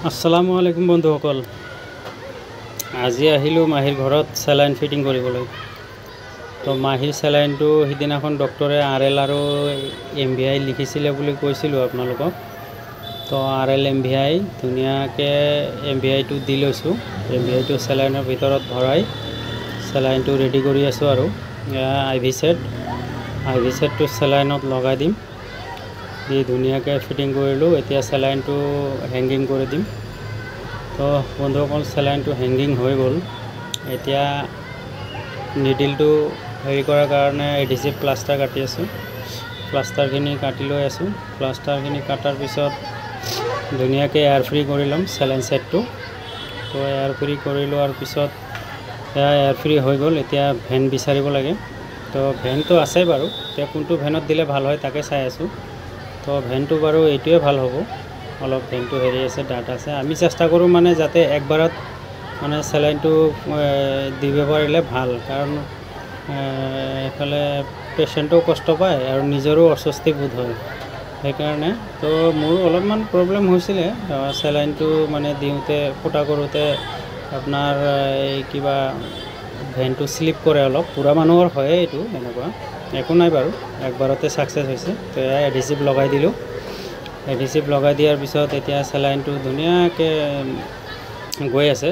আসসালামু আলাইকুম বন্ধুসকল। আজি আহিলোঁ মাহীৰ ঘৰত চেলাইন ফিটিং কৰিবলৈ। তো মাহীৰ চেলাইনটো সিদিনাখন ডক্টৰে RL আৰু MVI লিখিছিলে বুলি কৈছিলোঁ আপোনালোকক। তো RL MVI ধুনীয়াকৈ MVIটো দি লৈছোঁ। MVIটো চেলাইনৰ ভিতৰত ভৰাই চেলাইনটো ৰেডি কৰি আছোঁ। আৰু IV সেটটো চেলাইনত লগাই দিম। দি ধুনীয়াকৈ ফিটিং কৰিলোঁ। এতিয়া চেলাইনটো হেংগিং কৰি দিম। তো বন্ধুসকল, চেলাইনটো হেংগিং হৈ গ'ল। এতিয়া নিডিলটো হেৰি কৰাৰ কাৰণে এডিচিভ প্লাষ্টাৰ কাটি আছোঁ। প্লাষ্টাৰখিনি কাটি লৈ আছোঁ। প্লাষ্টাৰখিনি কাটাৰ পিছত ধুনীয়াকৈ এয়াৰ ফ্ৰী কৰি ল'ম চেলাইন ছেটটো। তো এয়াৰ ফ্ৰী কৰি লোৱাৰ পিছত এয়াৰ ফ্ৰী হৈ গ'ল। এতিয়া ভেন বিচাৰিব লাগে। তো ভেনটো আছে বাৰু, এতিয়া কোনটো ভেনত দিলে ভাল হয় তাকে চাই আছোঁ। তো ভেনটো বাৰু এইটোৱে ভাল হ'ব। অলপ ভেনটো হেৰি আছে, ডাঠ আছে। আমি চেষ্টা কৰোঁ মানে যাতে একবাৰত মানে চেলাইনটো দিব পাৰিলে ভাল, কাৰণ এইফালে পেচেণ্টেও কষ্ট পায় আৰু নিজৰো অস্বস্তি বোধ হয়। সেইকাৰণে তো মোৰ অলপমান প্ৰব্লেম হৈছিলে চেলাইনটো মানে দিওঁতে, ফুটা কৰোঁতে আপোনাৰ এই কিবা ভেনটো শ্লিপ কৰে অলপ। বুঢ়া মানুহৰ হয়ে এইটো, এনেকুৱা একো নাই বাৰু, একবাৰতে ছাকচেছ হৈছে। তো এয়া এডিচিভ লগাই দিলোঁ। এডিচিভ লগাই দিয়াৰ পিছত এতিয়া চেলাইনটো ধুনীয়াকৈ গৈ আছে।